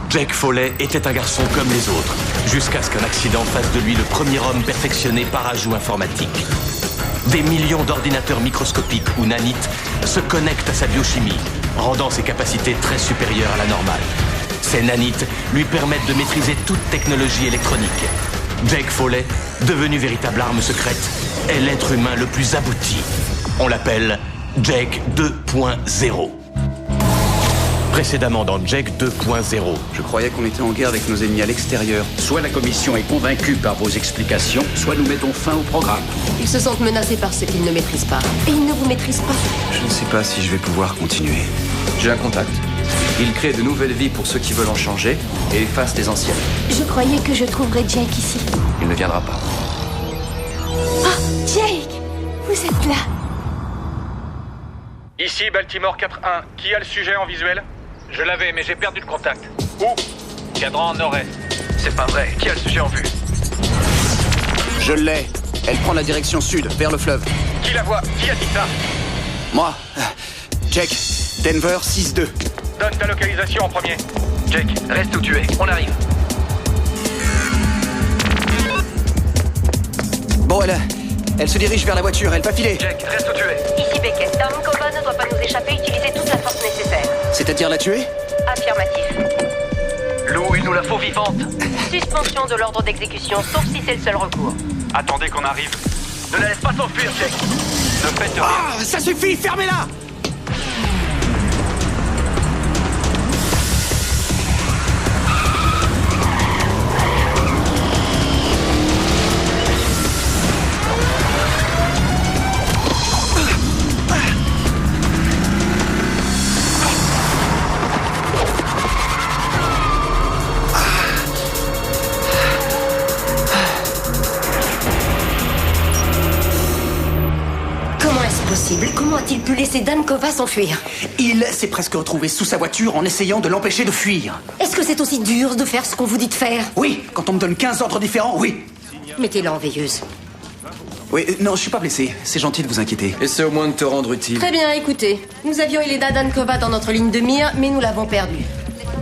Jake Foley était un garçon comme les autres, jusqu'à ce qu'un accident fasse de lui le premier homme perfectionné par ajout informatique. Des millions d'ordinateurs microscopiques ou nanites se connectent à sa biochimie, rendant ses capacités très supérieures à la normale. Ces nanites lui permettent de maîtriser toute technologie électronique. Jake Foley, devenu véritable arme secrète, est l'être humain le plus abouti. On l'appelle Jake 2.0. Précédemment dans Jake 2.0. Je croyais qu'on était en guerre avec nos ennemis à l'extérieur. Soit la commission est convaincue par vos explications, soit nous mettons fin au programme. Ils se sentent menacés par ce qu'ils ne maîtrisent pas. Et ils ne vous maîtrisent pas. Je ne sais pas si je vais pouvoir continuer. J'ai un contact. Il crée de nouvelles vies pour ceux qui veulent en changer et efface les anciennes. Je croyais que je trouverais Jake ici. Il ne viendra pas. Ah, Jake! Vous êtes là. Ici Baltimore 4-1. Qui a le sujet en visuel? Je l'avais, mais j'ai perdu le contact. Où? Cadran nord-est. C'est pas vrai. Qui a le sujet en vue? Je l'ai. Elle prend la direction sud, vers le fleuve. Qui la voit? Qui a dit ça? Moi. Jake. Denver 6-2. Donne ta localisation en premier. Jake, reste où tu es. On arrive. Bon, elle se dirige vers la voiture. Elle va filer. Jake, reste où tu es. Ici Beckett. Dankova ne doit pas nous échapper. Utilisez toute la force nécessaire. C'est-à-dire la tuer? Affirmatif. Lou, il nous la faut vivante. Suspension de l'ordre d'exécution, sauf si c'est le seul recours. Attendez qu'on arrive. Ne la laisse pas s'enfuir, Jake. Ne faites rien. Ah, ça suffit, fermez-la! Comment a-t-il pu laisser Dankova s'enfuir? Il s'est presque retrouvé sous sa voiture en essayant de l'empêcher de fuir. Est-ce que c'est aussi dur de faire ce qu'on vous dit de faire? Oui, quand on me donne 15 ordres différents, oui. Mettez-la en veilleuse. Oui, non, je suis pas blessé. C'est gentil de vous inquiéter. Essaie au moins de te rendre utile. Très bien, écoutez. Nous avions Elena Dankova dans notre ligne de mire, mais nous l'avons perdue.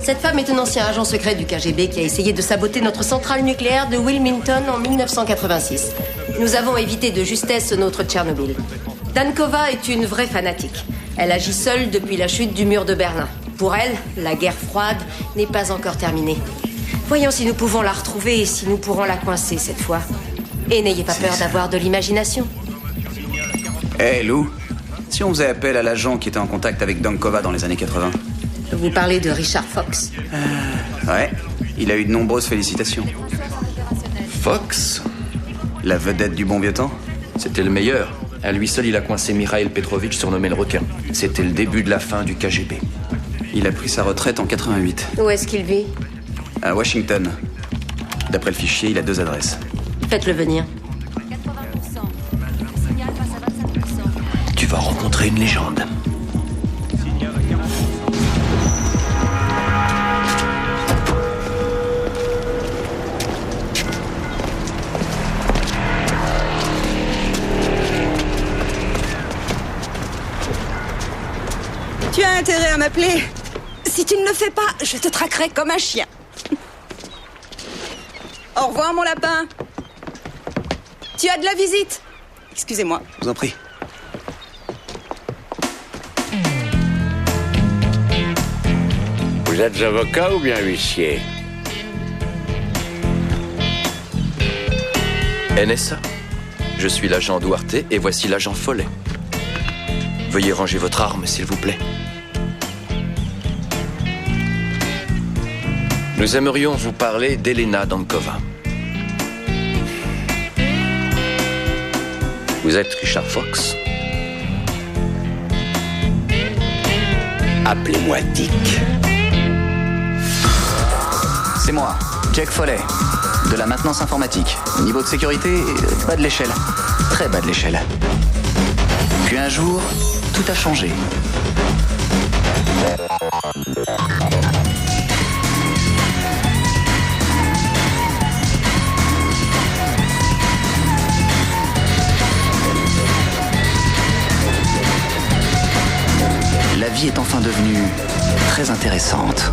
Cette femme est un ancien agent secret du KGB qui a essayé de saboter notre centrale nucléaire de Wilmington en 1986. Nous avons évité de justesse notre Tchernobyl. Dankova est une vraie fanatique. Elle agit seule depuis la chute du mur de Berlin. Pour elle, la guerre froide n'est pas encore terminée. Voyons si nous pouvons la retrouver et si nous pourrons la coincer cette fois. Et n'ayez pas peur d'avoir de l'imagination. Hé, Lou, si on faisait appel à l'agent qui était en contact avec Dankova dans les années 80? Vous parlez de Richard Fox. Ouais, il a eu de nombreuses félicitations. Fox? La vedette du bon vieux temps? C'était le meilleur. À lui seul, il a coincé Mikhail Petrovitch, surnommé le requin. C'était le début de la fin du KGB. Il a pris sa retraite en 88. Où est-ce qu'il vit? À Washington. D'après le fichier, il a 2 adresses. Faites-le venir. Tu vas rencontrer une légende. Tu as intérêt à m'appeler. Si tu ne le fais pas, je te traquerai comme un chien. Au revoir, mon lapin. Tu as de la visite. Excusez-moi. Je vous en prie. Vous êtes avocat ou bien huissier? NSA. Je suis l'agent Duarte et voici l'agent Foley. Veuillez ranger votre arme, s'il vous plaît. Nous aimerions vous parler d'Elena Dankova. Vous êtes Richard Fox? Appelez-moi Dick. C'est moi, Jake Foley, de la maintenance informatique. Niveau de sécurité, bas de l'échelle. Très bas de l'échelle. Puis un jour, tout a changé. La vie est enfin devenue très intéressante.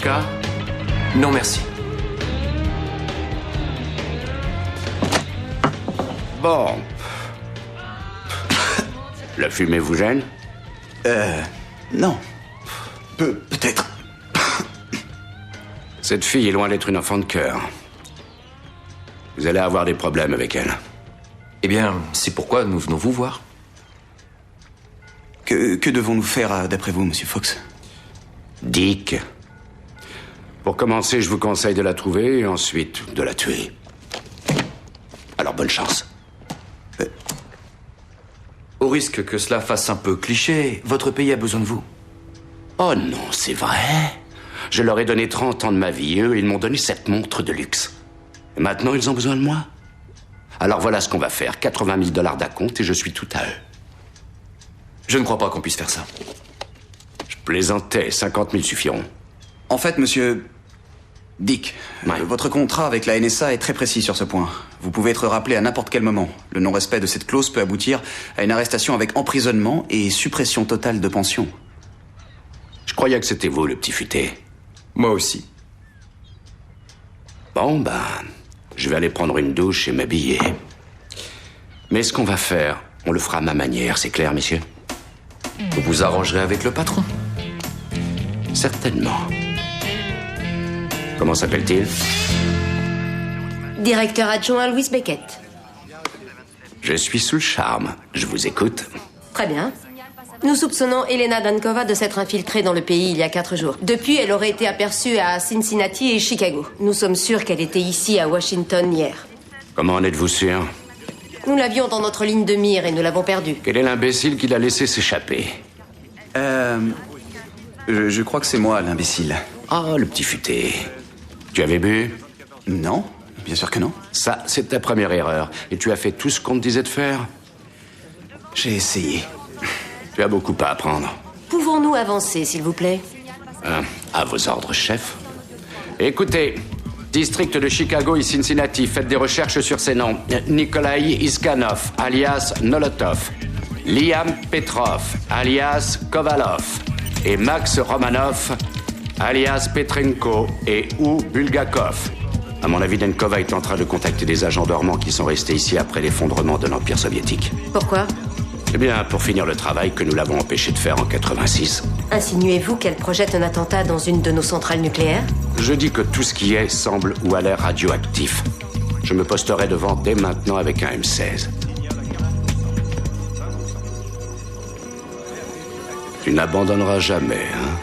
vodka? Non, merci. Bon. La fumée vous gêne? Non. Peut-être. Cette fille est loin d'être une enfant de cœur. Vous allez avoir des problèmes avec elle. Eh bien, c'est pourquoi nous venons vous voir. Que devons-nous faire, d'après vous, Monsieur Fox? Dick. Pour commencer, je vous conseille de la trouver et ensuite de la tuer. Alors, bonne chance. Au risque que cela fasse un peu cliché, votre pays a besoin de vous. Oh non, c'est vrai. Je leur ai donné 30 ans de ma vie. Eux, ils m'ont donné cette montre de luxe. Et maintenant, ils ont besoin de moi. Alors voilà ce qu'on va faire. 80 000 $ d'acompte et je suis tout à eux. Je ne crois pas qu'on puisse faire ça. Je plaisantais. 50 000 suffiront. En fait, Monsieur Dick, Ouais. votre contrat avec la NSA est très précis sur ce point. Vous pouvez être rappelé à n'importe quel moment. Le non-respect de cette clause peut aboutir à une arrestation avec emprisonnement et suppression totale de pension. Je croyais que c'était vous, le petit futé. Moi aussi. Bon, ben, je vais aller prendre une douche et m'habiller. Mais ce qu'on va faire, on le fera à ma manière, c'est clair, messieurs? Vous vous arrangerez avec le patron. Certainement. Comment s'appelle-t-il? Directeur adjoint Louis Beckett. Je suis sous le charme. Je vous écoute. Très bien. Nous soupçonnons Elena Dankova de s'être infiltrée dans le pays il y a 4 jours. Depuis, elle aurait été aperçue à Cincinnati et Chicago. Nous sommes sûrs qu'elle était ici à Washington hier. Comment en êtes-vous sûr? Nous l'avions dans notre ligne de mire et nous l'avons perdue. Quel est l'imbécile qui l'a laissé s'échapper? Je crois que c'est moi, l'imbécile. Ah, le petit futé. Tu avais bu? Non, bien sûr que non. Ça, c'est ta première erreur. Et tu as fait tout ce qu'on te disait de faire? J'ai essayé. Tu as beaucoup à apprendre. Pouvons-nous avancer, s'il vous plaît? À vos ordres, chef. Écoutez, district de Chicago et Cincinnati, faites des recherches sur ces noms. Nikolai Iskanov, alias Nolotov. Liam Petrov, alias Kovalov. Et Max Romanov, alias Petrenko et ou Bulgakov. À mon avis, Dankova est en train de contacter des agents dormants qui sont restés ici après l'effondrement de l'Empire soviétique. Pourquoi? Eh bien, pour finir le travail que nous l'avons empêché de faire en 86. Insinuez-vous qu'elle projette un attentat dans une de nos centrales nucléaires? Je dis que tout ce qui est semble ou a l'air radioactif. Je me posterai devant dès maintenant avec un M16. Tu n'abandonneras jamais, hein?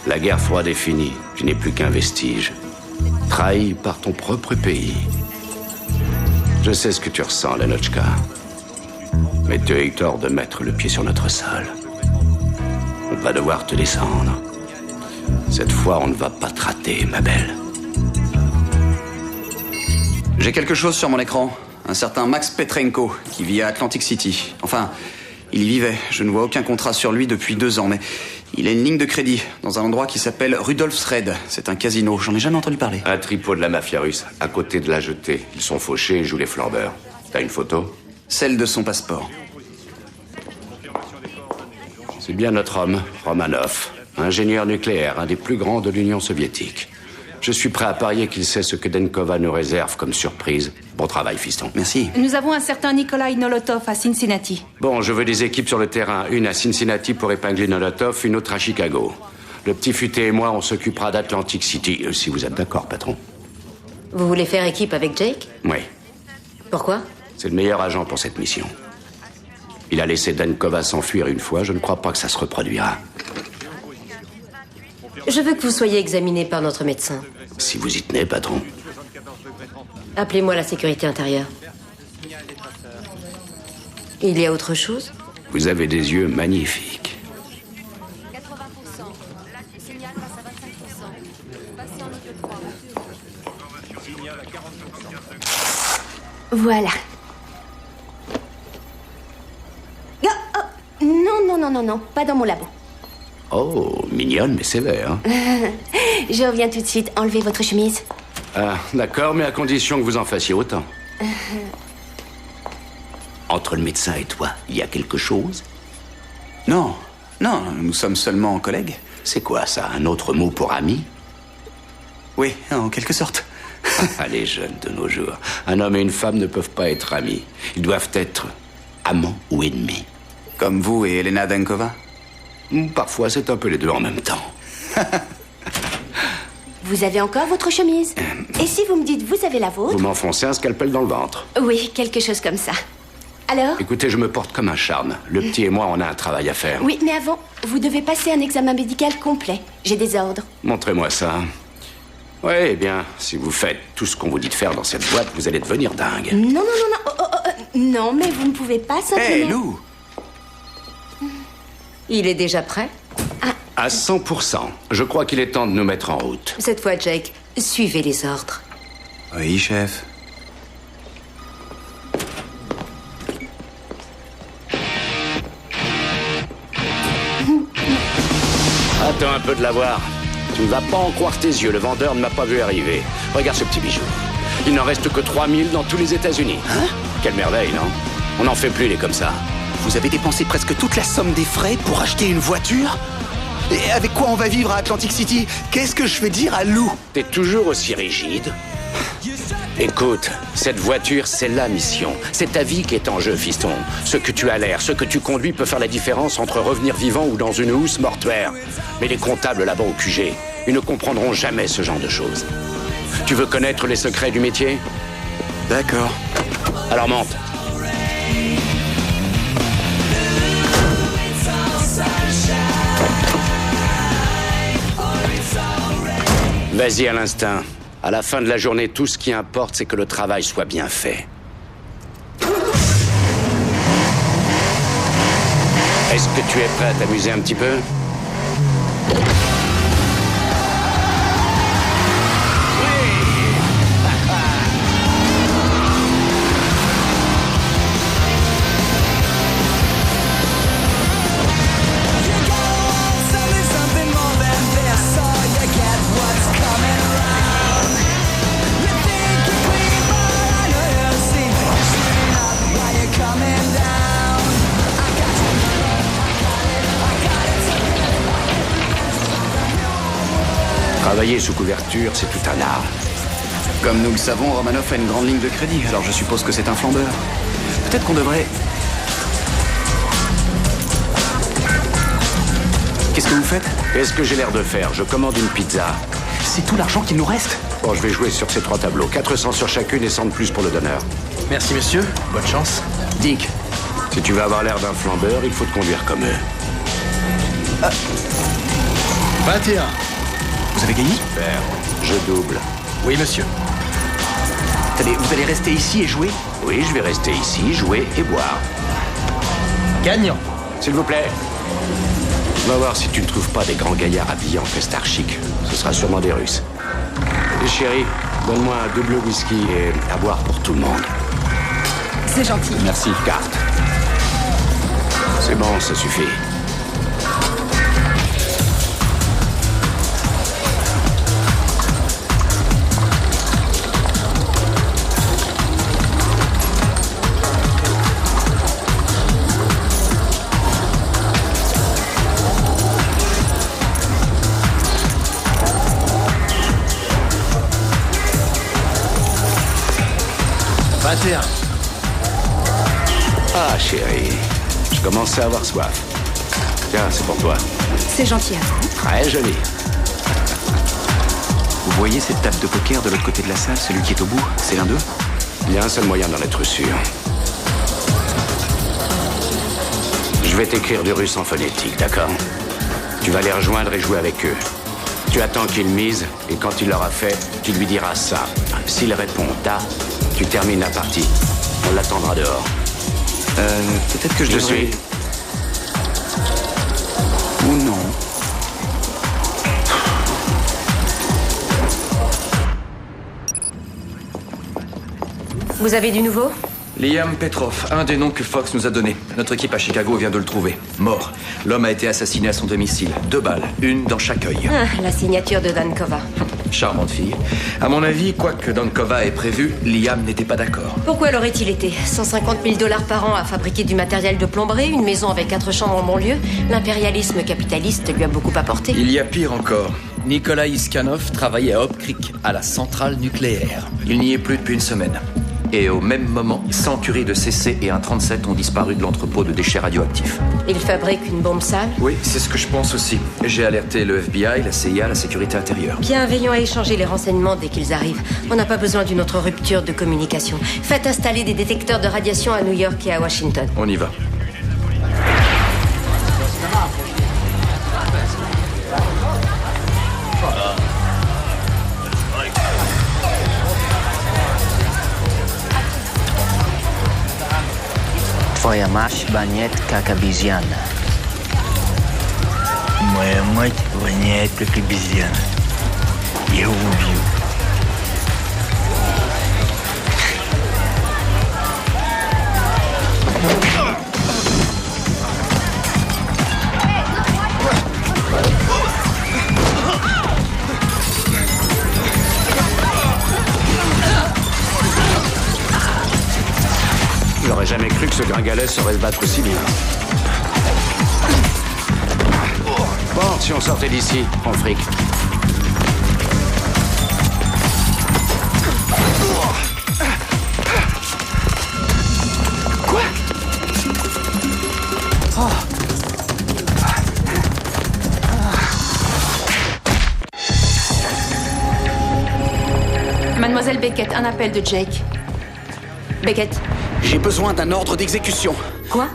La guerre froide est finie. Tu n'es plus qu'un vestige. Trahi par ton propre pays. Je sais ce que tu ressens, Lenotchka. Mais tu as eu tort de mettre le pied sur notre sol. On va devoir te descendre. Cette fois, on ne va pas te rater, ma belle. J'ai quelque chose sur mon écran. Un certain Max Petrenko, qui vit à Atlantic City. Enfin, il y vivait. Je ne vois aucun contrat sur lui depuis 2 ans, mais il a une ligne de crédit dans un endroit qui s'appelle Rudolph's Red. C'est un casino. J'en ai jamais entendu parler. Un tripot de la mafia russe, à côté de la jetée. Ils sont fauchés et jouent les flambeurs. T'as une photo? Celle de son passeport. C'est bien notre homme, Romanov. Ingénieur nucléaire, un des plus grands de l'Union soviétique. Je suis prêt à parier qu'il sait ce que Dankova nous réserve comme surprise. Bon travail, fiston. Merci. Nous avons un certain Nikolai Nolotov à Cincinnati. Bon, je veux des équipes sur le terrain. Une à Cincinnati pour épingler Nolotov, une autre à Chicago. Le petit futé et moi, on s'occupera d'Atlantic City, si vous êtes d'accord, patron. Vous voulez faire équipe avec Jake? Oui. Pourquoi? C'est le meilleur agent pour cette mission. Il a laissé Dankova s'enfuir une fois, je ne crois pas que ça se reproduira. Je veux que vous soyez examiné par notre médecin. Si vous y tenez, patron. Appelez-moi la sécurité intérieure. Il y a autre chose? Vous avez des yeux magnifiques. 80%. Là, le signal passe à 25%. Patient le 3. Voilà. Non, pas dans mon labo. Oh, mignonne mais sévère. Hein? Je reviens tout de suite. Enlevez votre chemise. Ah, d'accord, mais à condition que vous en fassiez autant. Entre le médecin et toi, il y a quelque chose? Non, nous sommes seulement collègues. C'est quoi ça, un autre mot pour ami? Oui, en quelque sorte. Les jeunes de nos jours. Un homme et une femme ne peuvent pas être amis. Ils doivent être amants ou ennemis. Comme vous et Elena Dankova? Parfois, c'est un peu les deux en même temps. Vous avez encore votre chemise? Et si vous me dites vous avez la vôtre? Vous m'enfoncez un scalpel dans le ventre. Oui, quelque chose comme ça. Alors? Écoutez, je me porte comme un charme. Le petit et moi, on a un travail à faire. Oui, mais avant, vous devez passer un examen médical complet. J'ai des ordres. Montrez-moi ça. Oui, eh bien, si vous faites tout ce qu'on vous dit de faire dans cette boîte, vous allez devenir dingue. Non, non, non, non. Non, mais vous ne pouvez pas simplement... Hé, Lou! Il est déjà prêt? À 100%. Je crois qu'il est temps de nous mettre en route. Cette fois, Jake, suivez les ordres. Oui, chef. Attends un peu de la voir. Tu ne vas pas en croire tes yeux, le vendeur ne m'a pas vu arriver. Regarde ce petit bijou. Il n'en reste que 3000 dans tous les États-Unis. Hein? Quelle merveille, non? On n'en fait plus, les comme ça. Vous avez dépensé presque toute la somme des frais pour acheter une voiture? Et avec quoi on va vivre à Atlantic City? Qu'est-ce que je vais dire à Lou? T'es toujours aussi rigide. Écoute, cette voiture, c'est la mission. C'est ta vie qui est en jeu, fiston. Ce que tu as l'air, ce que tu conduis peut faire la différence entre revenir vivant ou dans une housse mortuaire. Mais les comptables là-bas au QG, ils ne comprendront jamais ce genre de choses. Tu veux connaître les secrets du métier? D'accord. Alors monte. Vas-y à l'instinct. À la fin de la journée, tout ce qui importe, c'est que le travail soit bien fait. Est-ce que tu es prêt à t'amuser un petit peu? Travailler sous couverture, c'est tout un art. Comme nous le savons, Romanoff a une grande ligne de crédit, alors je suppose que c'est un flambeur. Peut-être qu'on devrait... Qu'est-ce que vous faites? Qu'est-ce que j'ai l'air de faire? Je commande une pizza. C'est tout l'argent qu'il nous reste? Bon, je vais jouer sur ces 3 tableaux. 400 sur chacune et 100 de plus pour le donneur. Merci, monsieur. Bonne chance. Dick. Si tu veux avoir l'air d'un flambeur, il faut te conduire comme eux. 21. Vous avez gagné? Super. Je double. Oui, monsieur. Vous allez rester ici et jouer? Oui, je vais rester ici, jouer et boire. Gagnant. S'il vous plaît. On va voir si tu ne trouves pas des grands gaillards habillés en costard chic. Ce sera sûrement des Russes. Et chérie, donne-moi un double whisky et à boire pour tout le monde. C'est gentil. Merci. Carte. C'est bon, ça suffit. Ah, chérie, je commençais à avoir soif. Tiens, c'est pour toi. C'est gentil à vous. Très joli. Vous voyez cette table de poker de l'autre côté de la salle, celui qui est au bout? C'est l'un d'eux? Il y a un seul moyen d'en être sûr. Je vais t'écrire du russe en phonétique, d'accord? Tu vas les rejoindre et jouer avec eux. Tu attends qu'ils misent, et quand il l'aura fait, tu lui diras ça. S'il répond « ta », tu termines la partie. On l'attendra dehors. Peut-être que je devrais... suis. Ou non. Vous avez du nouveau? Liam Petrov, un des noms que Fox nous a donnés. Notre équipe à Chicago vient de le trouver. Mort. L'homme a été assassiné à son domicile. 2 balles, une dans chaque œil. Ah, la signature de Dankova. Charmante fille. À mon avis, quoique Dankova ait prévu, Liam n'était pas d'accord. Pourquoi l'aurait-il été? 150 000 $ par an à fabriquer du matériel de plomberie, une maison avec 4 chambres en banlieue. L'impérialisme capitaliste lui a beaucoup apporté. Il y a pire encore. Nikolai Iskanov travaillait à Hope Creek, à la centrale nucléaire. Il n'y est plus depuis une semaine. Et au même moment, 100 curies de CC et un 37 ont disparu de l'entrepôt de déchets radioactifs. Il fabrique une bombe sale? Oui, c'est ce que je pense aussi. J'ai alerté le FBI, la CIA, la sécurité intérieure. Bien, veillons à échanger les renseignements dès qu'ils arrivent. On n'a pas besoin d'une autre rupture de communication. Faites installer des détecteurs de radiation à New York et à Washington. On y va. Twoja maść baniet как обезьяна. Моя мать воняет, как обезьяна. Я его убью. J'aurais jamais cru que ce gringalet saurait se battre aussi bien. Bon, si on sortait d'ici, on le fric. Quoi? Oh. Mademoiselle Beckett, un appel de Jake. Beckett. J'ai besoin d'un ordre d'exécution. Quoi?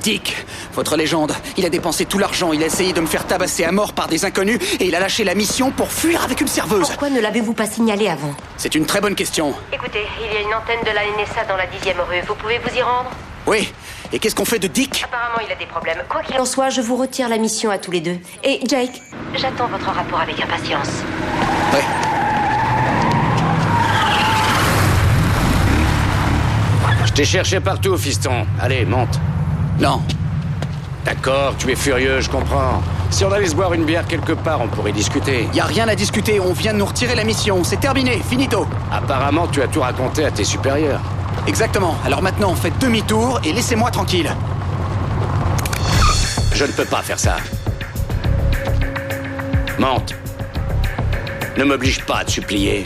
Dick, votre légende, il a dépensé tout l'argent, il a essayé de me faire tabasser à mort par des inconnus et il a lâché la mission pour fuir avec une serveuse. Pourquoi ne l'avez-vous pas signalé avant? C'est une très bonne question. Écoutez, il y a une antenne de la NSA dans la 10e rue. Vous pouvez vous y rendre? Oui. Et qu'est-ce qu'on fait de Dick? Apparemment, il a des problèmes. Quoi qu'il en soit, je vous retire la mission à tous les deux. Et Jake, j'attends votre rapport avec impatience. Ouais. Je t'ai cherché partout, fiston. Allez, monte. Non. D'accord, tu es furieux, je comprends. Si on allait se boire une bière quelque part, on pourrait discuter. Y a rien à discuter, on vient de nous retirer la mission. C'est terminé, finito. Apparemment, tu as tout raconté à tes supérieurs. Exactement. Alors maintenant, faites demi-tour et laissez-moi tranquille. Je ne peux pas faire ça. Monte. Ne m'oblige pas à te supplier.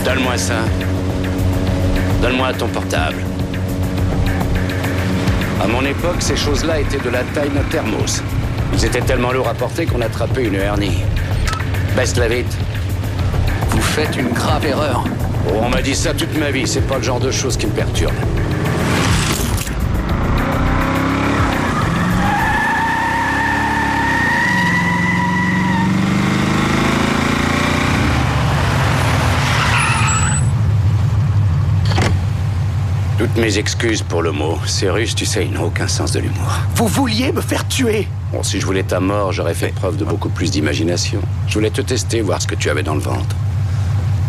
Donne-moi ça. Donne-moi ton portable. À mon époque, ces choses-là étaient de la taille d'un thermos. Ils étaient tellement lourds à porter qu'on attrapait une hernie. Baisse-la vite. Vous faites une grave erreur. Oh, on m'a dit ça toute ma vie. C'est pas le genre de choses qui me perturbe. Toutes mes excuses pour le mot. Ces Russes, tu sais, ils n'ont aucun sens de l'humour. Vous vouliez me faire tuer? Bon, si je voulais ta mort, j'aurais fait preuve de beaucoup plus d'imagination. Je voulais te tester, voir ce que tu avais dans le ventre.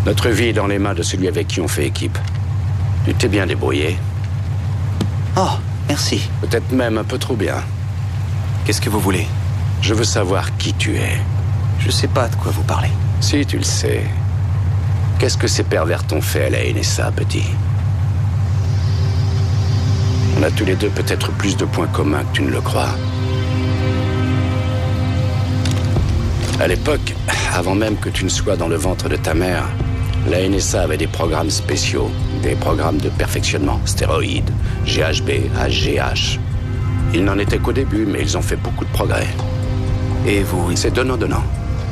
Notre vie est dans les mains de celui avec qui on fait équipe. Tu t'es bien débrouillé. Oh, merci. Peut-être même un peu trop bien. Qu'est-ce que vous voulez? Je veux savoir qui tu es. Je sais pas de quoi vous parlez. Si, tu le sais. Qu'est-ce que ces pervers t'ont fait à la NSA, petit? On a tous les deux peut-être plus de points communs que tu ne le crois. À l'époque, avant même que tu ne sois dans le ventre de ta mère, la NSA avait des programmes spéciaux, des programmes de perfectionnement, stéroïdes, GHB, HGH. Ils n'en étaient qu'au début, mais ils ont fait beaucoup de progrès. Et vous? C'est donnant-donnant.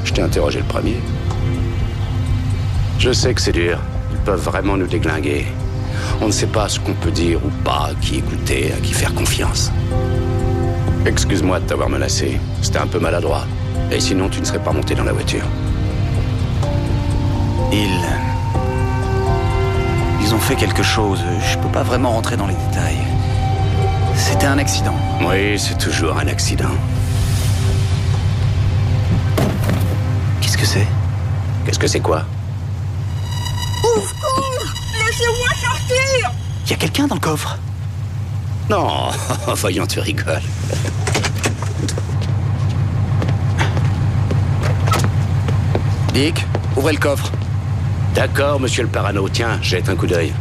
Je t'ai interrogé le premier. Je sais que c'est dur. Ils peuvent vraiment nous déglinguer. On ne sait pas ce qu'on peut dire ou pas, à qui écouter, à qui faire confiance. Excuse-moi de t'avoir menacé. C'était un peu maladroit. Et sinon, tu ne serais pas monté dans la voiture. Ils ont fait quelque chose. Je peux pas vraiment rentrer dans les détails. C'était un accident. Oui, c'est toujours un accident. Qu'est-ce que c'est? Qu'est-ce que c'est quoi? Au secours! Laissez-moi sortir! Y a quelqu'un dans le coffre? Non, voyons, tu rigoles. Dick, ouvrez le coffre. D'accord, monsieur le parano. Tiens, jette un coup d'œil.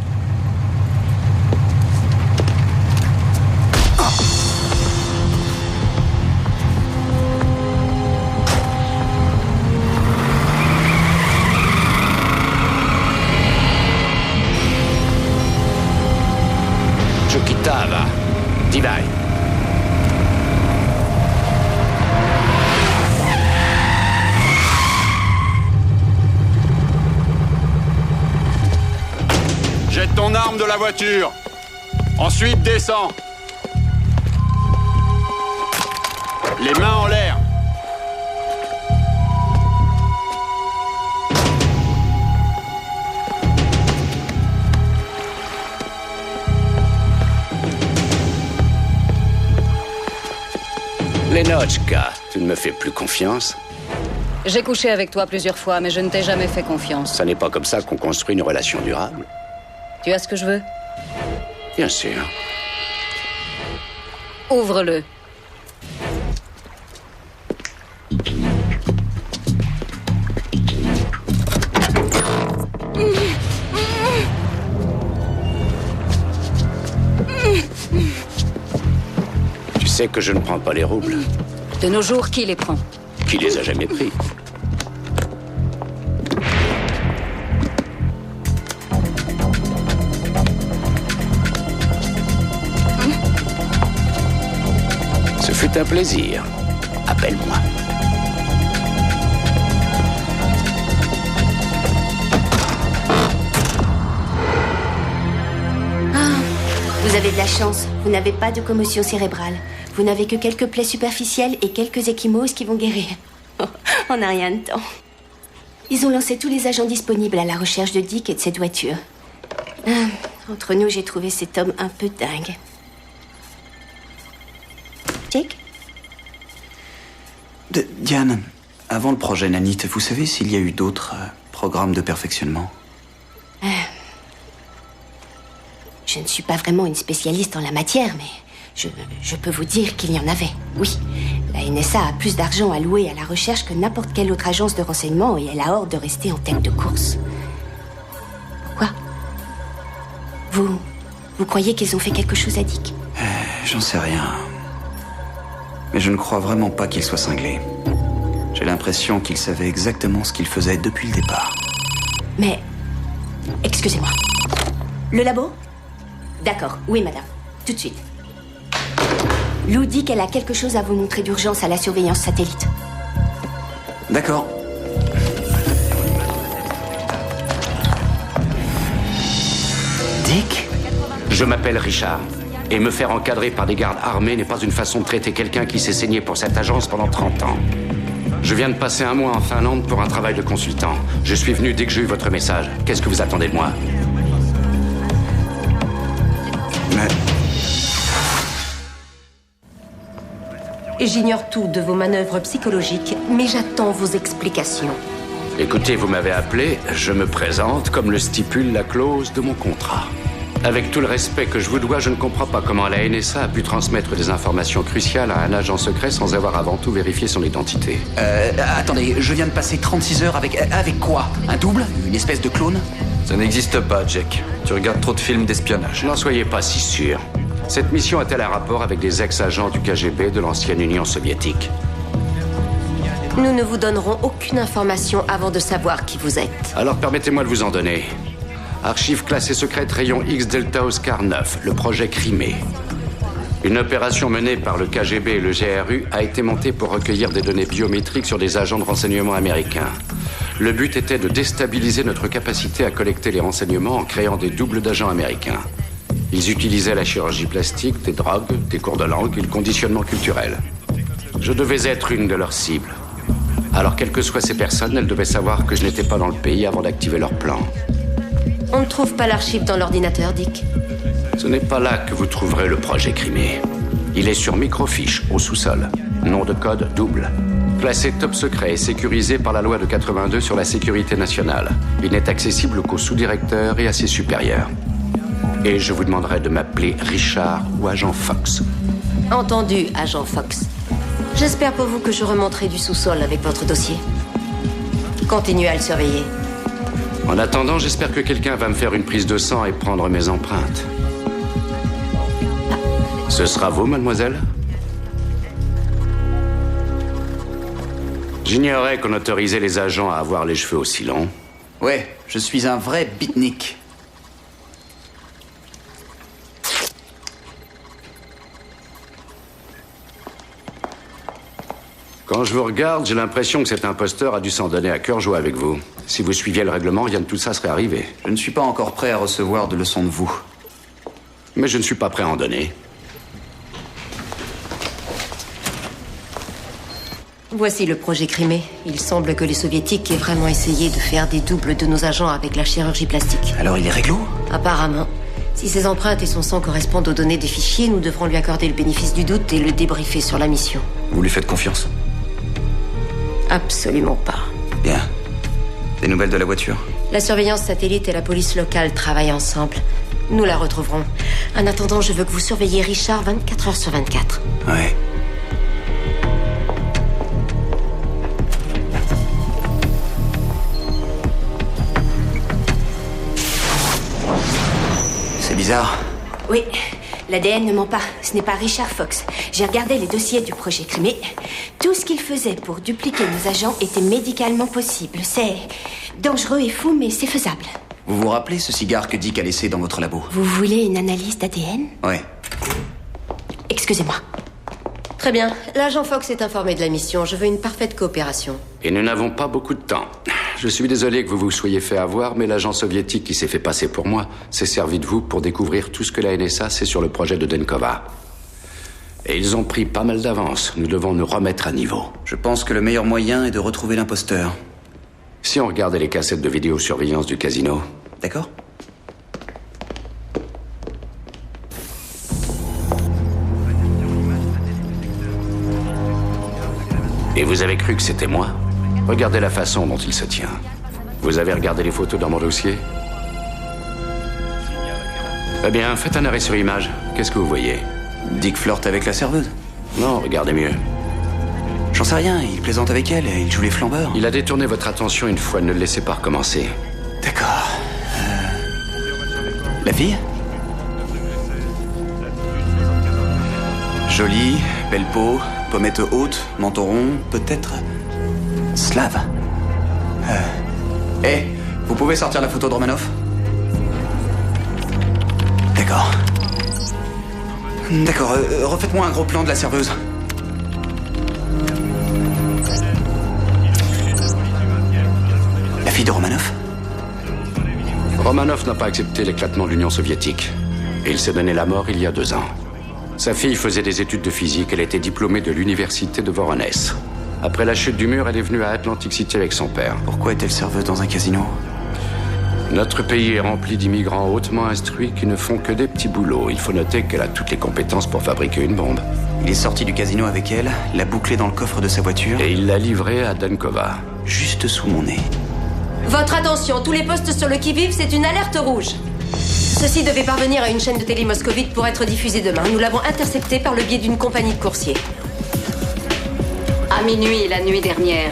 Chokitava, Divai. Jette ton arme de la voiture. Ensuite, descends. Les mains en l'air. Lenotchka, tu ne me fais plus confiance? J'ai couché avec toi plusieurs fois, mais je ne t'ai jamais fait confiance. Ça n'est pas comme ça qu'on construit une relation durable. Tu as ce que je veux? Bien sûr. Ouvre-le. Tu sais que je ne prends pas les roubles. De nos jours, qui les prend? Qui les a jamais pris? Ce fut un plaisir. Appelle-moi. Vous avez de la chance. Vous n'avez pas de commotion cérébrale. Vous n'avez que quelques plaies superficielles et quelques ecchymoses qui vont guérir. On n'a rien de temps. Ils ont lancé tous les agents disponibles à la recherche de Dick et de cette voiture. Entre nous, j'ai trouvé cet homme un peu dingue. Jake? Diane, avant le projet Nanite, vous savez s'il y a eu d'autres programmes de perfectionnement? Je ne suis pas vraiment une spécialiste en la matière, mais je peux vous dire qu'il y en avait, oui. La NSA a plus d'argent alloué à la recherche que n'importe quelle autre agence de renseignement et elle a hâte de rester en tête de course. Quoi? Vous croyez qu'ils ont fait quelque chose à Dick? J'en sais rien. Mais je ne crois vraiment pas qu'il soit cinglé. J'ai l'impression qu'il savait exactement ce qu'il faisait depuis le départ. Mais... excusez-moi. Le labo? D'accord, oui madame. Tout de suite. Lou dit qu'elle a quelque chose à vous montrer d'urgence à la surveillance satellite. D'accord. Dick? Je m'appelle Richard. Et me faire encadrer par des gardes armés n'est pas une façon de traiter quelqu'un qui s'est saigné pour cette agence pendant 30 ans. Je viens de passer un mois en Finlande pour un travail de consultant. Je suis venu dès que j'ai eu votre message. Qu'est-ce que vous attendez de moi? J'ignore tout de vos manœuvres psychologiques, mais j'attends vos explications. Écoutez, vous m'avez appelé, je me présente comme le stipule la clause de mon contrat. Avec tout le respect que je vous dois, je ne comprends pas comment la NSA a pu transmettre des informations cruciales à un agent secret sans avoir avant tout vérifié son identité. Attendez, je viens de passer 36 heures avec quoi? Un double? Une espèce de clone? Ça n'existe pas, Jack. Tu regardes trop de films d'espionnage. N'en soyez pas si sûr. Cette mission a-t-elle un rapport avec des ex-agents du KGB de l'ancienne Union soviétique? Nous ne vous donnerons aucune information avant de savoir qui vous êtes. Alors permettez-moi de vous en donner. Archives classées secrètes rayon X Delta Oscar 9, le projet Crimée. Une opération menée par le KGB et le GRU a été montée pour recueillir des données biométriques sur des agents de renseignement américains. Le but était de déstabiliser notre capacité à collecter les renseignements en créant des doubles d'agents américains. Ils utilisaient la chirurgie plastique, des drogues, des cours de langue et le conditionnement culturel. Je devais être une de leurs cibles. Alors, quelles que soient ces personnes, elles devaient savoir que je n'étais pas dans le pays avant d'activer leur plan. On ne trouve pas l'archive dans l'ordinateur, Dick. Ce n'est pas là que vous trouverez le projet Crimée. Il est sur microfiche, au sous-sol. Nom de code double. Classé top secret et sécurisé par la loi de 82 sur la sécurité nationale. Il n'est accessible qu'aux sous-directeurs et à ses supérieurs. Et je vous demanderai de m'appeler Richard ou Agent Fox. Entendu, Agent Fox. J'espère pour vous que je remonterai du sous-sol avec votre dossier. Continuez à le surveiller. En attendant, j'espère que quelqu'un va me faire une prise de sang et prendre mes empreintes. Ce sera vous, mademoiselle? J'ignorais qu'on autorisait les agents à avoir les cheveux aussi longs. Ouais, je suis un vrai beatnik. Quand je vous regarde, j'ai l'impression que cet imposteur a dû s'en donner à cœur joie avec vous. Si vous suiviez le règlement, rien de tout ça serait arrivé. Je ne suis pas encore prêt à recevoir de leçons de vous. Mais je ne suis pas prêt à en donner. Voici le projet Crimée. Il semble que les soviétiques aient vraiment essayé de faire des doubles de nos agents avec la chirurgie plastique. Alors il est réglo? Apparemment. Si ses empreintes et son sang correspondent aux données des fichiers, nous devrons lui accorder le bénéfice du doute et le débriefer sur la mission. Vous lui faites confiance? Absolument pas. Bien. Des nouvelles de la voiture? La surveillance satellite et la police locale travaillent ensemble. Nous la retrouverons. En attendant, je veux que vous surveilliez Richard 24 heures sur 24. Ouais. C'est bizarre. Oui, l'ADN ne ment pas. Ce n'est pas Richard Fox. J'ai regardé les dossiers du projet Crimée. Tout ce qu'il faisait pour dupliquer nos agents était médicalement possible. C'est dangereux et fou, mais c'est faisable. Vous vous rappelez ce cigare que Dick a laissé dans votre labo? Vous voulez une analyse d'ADN? Ouais. Excusez-moi. Très bien. L'agent Fox est informé de la mission. Je veux une parfaite coopération. Et nous n'avons pas beaucoup de temps. Je suis désolé que vous vous soyez fait avoir, mais l'agent soviétique qui s'est fait passer pour moi s'est servi de vous pour découvrir tout ce que la NSA sait sur le projet de Denkova. Et ils ont pris pas mal d'avance. Nous devons nous remettre à niveau. Je pense que le meilleur moyen est de retrouver l'imposteur. Si on regardait les cassettes de vidéosurveillance du casino. D'accord. Et vous avez cru que c'était moi? Regardez la façon dont il se tient. Vous avez regardé les photos dans mon dossier? Très bien, faites un arrêt sur image. Qu'est-ce que vous voyez? Dick flirte avec la serveuse? Non, regardez mieux. J'en sais rien, il plaisante avec elle et il joue les flambeurs. Il a détourné votre attention une fois, ne le laissez pas recommencer. D'accord. La fille? Jolie, belle peau, pommette haute, menton rond, peut-être... slave. Vous pouvez sortir la photo de Romanov? D'accord. D'accord, refaites-moi un gros plan de la serveuse. La fille de Romanov? Romanov n'a pas accepté l'éclatement de l'Union soviétique. Et il s'est donné la mort il y a 2 ans. Sa fille faisait des études de physique. Elle était diplômée de l'université de Voronezh. Après la chute du mur, elle est venue à Atlantic City avec son père. Pourquoi est-elle serveuse dans un casino? Notre pays est rempli d'immigrants hautement instruits qui ne font que des petits boulots. Il faut noter qu'elle a toutes les compétences pour fabriquer une bombe. Il est sorti du casino avec elle, l'a bouclée dans le coffre de sa voiture... Et il l'a livrée à Denkova. Juste sous mon nez. Votre attention, tous les postes sur le qui-vive, c'est une alerte rouge. Ceci devait parvenir à une chaîne de télé moscovite pour être diffusé demain. Nous l'avons intercepté par le biais d'une compagnie de coursiers. À minuit, la nuit dernière,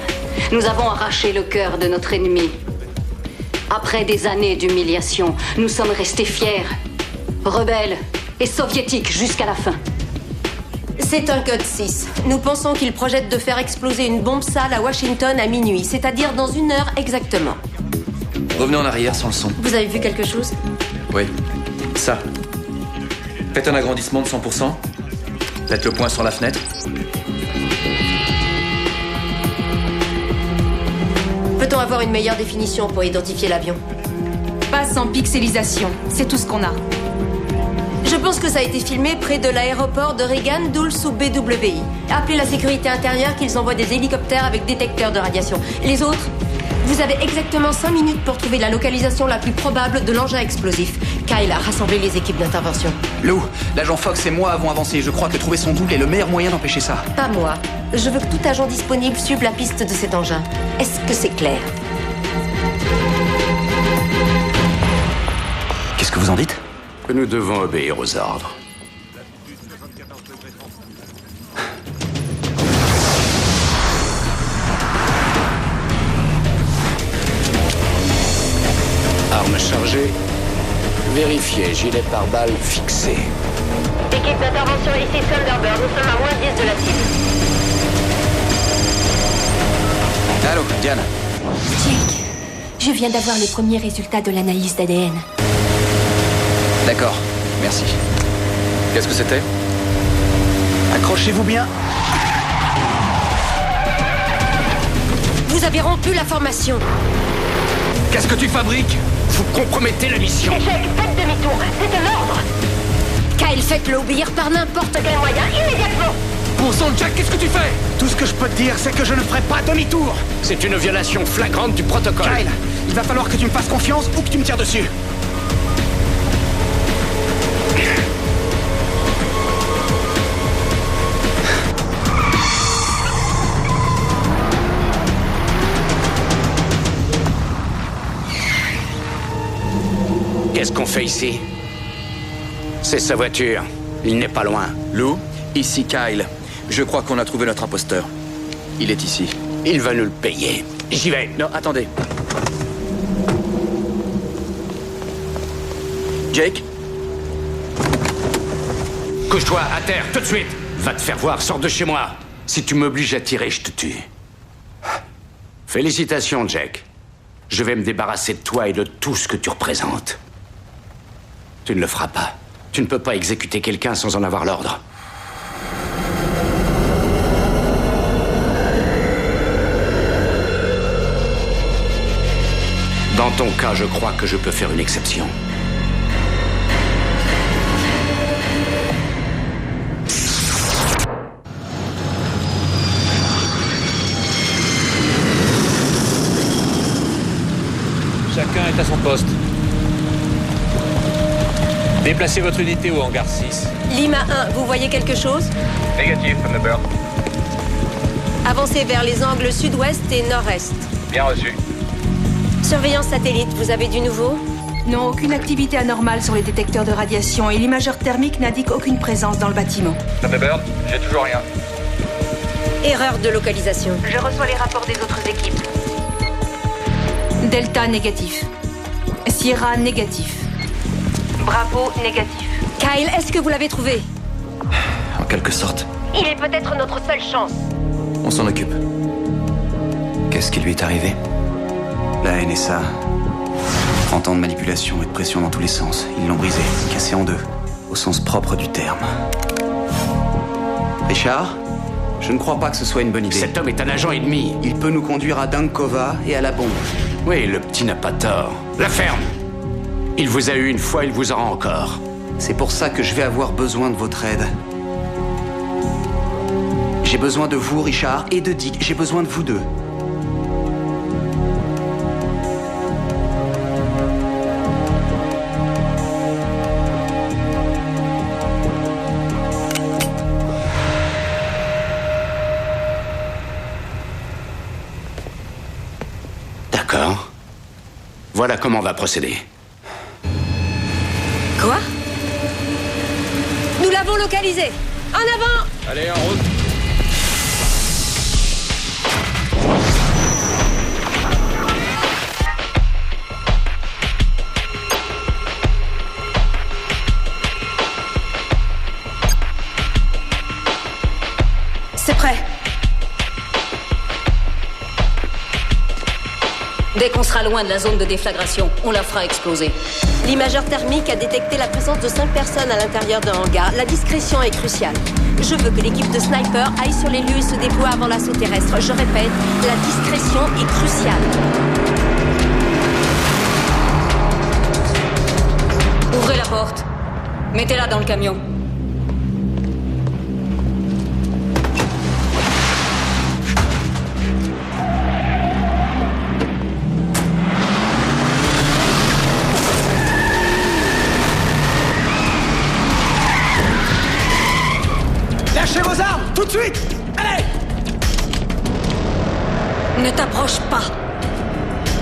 nous avons arraché le cœur de notre ennemi. Après des années d'humiliation, nous sommes restés fiers, rebelles et soviétiques jusqu'à la fin. C'est un code 6. Nous pensons qu'il projette de faire exploser une bombe sale à Washington à minuit, c'est-à-dire dans 1 heure exactement. Revenez en arrière sans le son. Vous avez vu quelque chose? Oui. Ça. Faites un agrandissement de 100%. Faites le point sur la fenêtre. Peut-on avoir une meilleure définition pour identifier l'avion? Pas sans pixelisation. C'est tout ce qu'on a. Je pense que ça a été filmé près de l'aéroport de Reagan, Dulles ou BWI. Appelez la sécurité intérieure qu'ils envoient des hélicoptères avec détecteurs de radiation. Les autres, vous avez exactement 5 minutes pour trouver la localisation la plus probable de l'engin explosif. Kyle a rassemblé les équipes d'intervention. Lou, l'agent Fox et moi avons avancé. Je crois que trouver son double est le meilleur moyen d'empêcher ça. Pas moi. Je veux que tout agent disponible suive la piste de cet engin. Est-ce que c'est clair? Qu'est-ce que vous en dites? que nous devons obéir aux ordres. Armes chargées. Vérifiez, gilet pare-balles fixé. Équipe d'intervention ici, Thunderbird. Nous sommes à moins 10 de la cible. Allô, Diane. Jake, je viens d'avoir les premiers résultats de l'analyse d'ADN. D'accord, merci. Qu'est-ce que c'était? Accrochez-vous bien. Vous avez rompu la formation. Qu'est-ce que tu fabriques? Vous compromettez la mission. Échec, faites demi-tour. C'est un ordre. Kyle, faites-le obéir par n'importe quel moyen, immédiatement. Bon sang, Jack, qu'est-ce que tu fais? Tout ce que je peux te dire, c'est que je ne ferai pas demi-tour. C'est une violation flagrante du protocole. Kyle, il va falloir que tu me fasses confiance ou que tu me tires dessus. Qu'est-ce qu'on fait ici? C'est sa voiture. Il n'est pas loin. Lou, ici Kyle. Je crois qu'on a trouvé notre imposteur. Il est ici. Il va nous le payer. J'y vais. Non, attendez. Jake? Couche-toi, à terre, tout de suite. Va te faire voir, sors de chez moi. Si tu m'obliges à tirer, je te tue. Félicitations, Jack. Je vais me débarrasser de toi et de tout ce que tu représentes. Tu ne le feras pas. Tu ne peux pas exécuter quelqu'un sans en avoir l'ordre. Dans ton cas, je crois que je peux faire une exception. Chacun est à son poste. Déplacez votre unité au hangar 6. Lima 1, vous voyez quelque chose? Négatif, Thunderbird. Avancez vers les angles sud-ouest et nord-est. Bien reçu. Surveillance satellite, vous avez du nouveau? Non, aucune activité anormale sur les détecteurs de radiation et l'imageur thermique n'indique aucune présence dans le bâtiment. Thunderbird, j'ai toujours rien. Erreur de localisation. Je reçois les rapports des autres équipes. Delta négatif. Sierra négatif. Bravo négatif. Kyle, est-ce que vous l'avez trouvé? En quelque sorte. Il est peut-être notre seule chance. On s'en occupe. Qu'est-ce qui lui est arrivé? La NSA. 30 ans de manipulation et de pression dans tous les sens. Ils l'ont brisé, cassé en deux. Au sens propre du terme. Richard? Je ne crois pas que ce soit une bonne idée. Cet homme est un agent ennemi. Il peut nous conduire à Dankova et à la bombe. Oui, le petit n'a pas tort. La ferme! Il vous a eu une fois, il vous en rend encore. C'est pour ça que je vais avoir besoin de votre aide. J'ai besoin de vous, Richard, et de Dick. J'ai besoin de vous deux. D'accord. Voilà comment on va procéder. Quoi? Nous l'avons localisé. En avant! Allez, en route. C'est prêt. Dès qu'on sera loin de la zone de déflagration, on la fera exploser. L'imageur thermique a détecté la présence de 5 personnes à l'intérieur d'un hangar. La discrétion est cruciale. Je veux que l'équipe de snipers aille sur les lieux et se déploie avant l'assaut terrestre. Je répète, la discrétion est cruciale. Ouvrez la porte. Mettez-la dans le camion. Lâchez vos armes, tout de suite! Allez! Ne t'approche pas.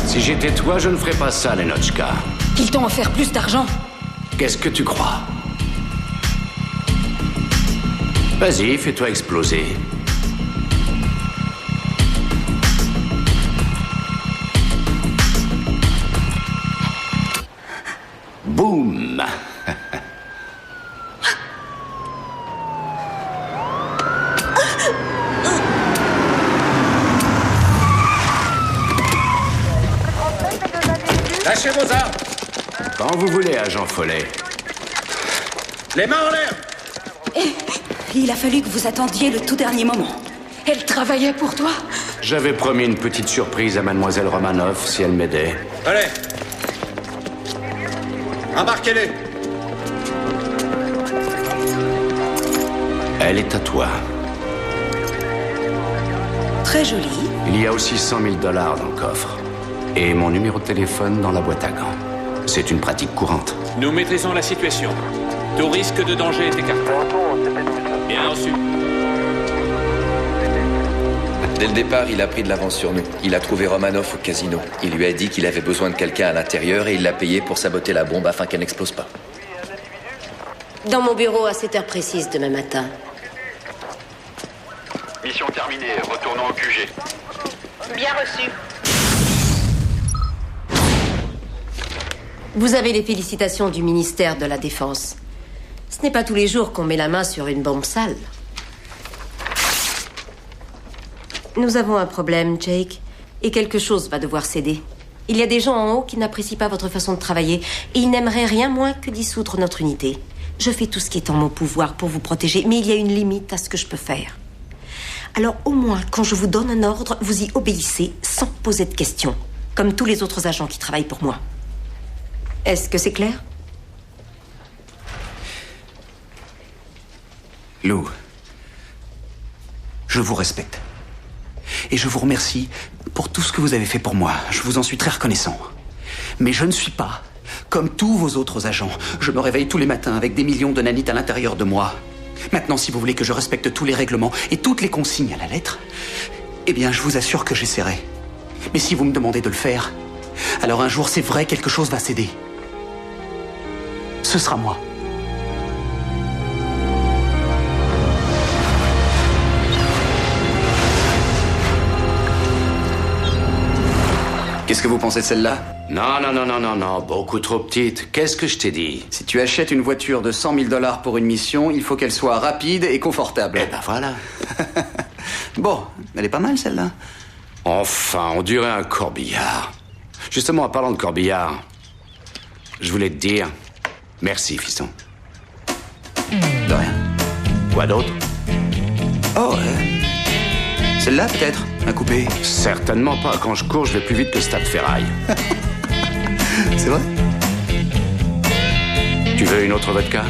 Si j'étais toi, je ne ferais pas ça, Lenotchka. Qu'ils t'ont offert plus d'argent. Qu'est-ce que tu crois? Vas-y, fais-toi exploser. Boum. Lâchez vos armes! Quand vous voulez, agent Follet. Les mains en l'air! Il a fallu que vous attendiez le tout dernier moment. Elle travaillait pour toi? J'avais promis une petite surprise à mademoiselle Romanoff si elle m'aidait. Allez! Embarquez-les! Elle est à toi. Très jolie. Il y a aussi $100 000 dans le coffre. Et mon numéro de téléphone dans la boîte à gants. C'est une pratique courante. Nous maîtrisons la situation. Tout risque de danger est écarté. Bien reçu. Dès le départ, il a pris de l'avance sur nous. Il a trouvé Romanoff au casino. Il lui a dit qu'il avait besoin de quelqu'un à l'intérieur et il l'a payé pour saboter la bombe afin qu'elle n'explose pas. Dans mon bureau à 7h précises demain matin. Mission terminée, retournons au QG. Bien reçu. Vous avez les félicitations du ministère de la Défense. Ce n'est pas tous les jours qu'on met la main sur une bombe sale. Nous avons un problème, Jake, et quelque chose va devoir céder. Il y a des gens en haut qui n'apprécient pas votre façon de travailler, et ils n'aimeraient rien moins que dissoudre notre unité. Je fais tout ce qui est en mon pouvoir pour vous protéger, mais il y a une limite à ce que je peux faire. Alors au moins, quand je vous donne un ordre, vous y obéissez sans poser de questions, comme tous les autres agents qui travaillent pour moi. Est-ce que c'est clair? Lou, je vous respecte. Et je vous remercie pour tout ce que vous avez fait pour moi. Je vous en suis très reconnaissant. Mais je ne suis pas comme tous vos autres agents. Je me réveille tous les matins avec des millions de nanites à l'intérieur de moi. Maintenant, si vous voulez que je respecte tous les règlements et toutes les consignes à la lettre, eh bien, je vous assure que j'essaierai. Mais si vous me demandez de le faire, alors un jour, c'est vrai, quelque chose va céder. Ce sera moi. Qu'est-ce que vous pensez de celle-là? Non, beaucoup trop petite. Qu'est-ce que je t'ai dit? Si tu achètes une voiture de $100 000 pour une mission, il faut qu'elle soit rapide et confortable. Eh ben voilà. Bon, elle est pas mal celle-là. Enfin, on dirait un corbillard. Justement, en parlant de corbillard, je voulais te dire merci, fiston. De rien. Quoi d'autre? Oh, celle-là peut-être, un coupé. Certainement pas. Quand je cours, je vais plus vite que Stade Ferraille. C'est vrai? Tu veux une autre vodka?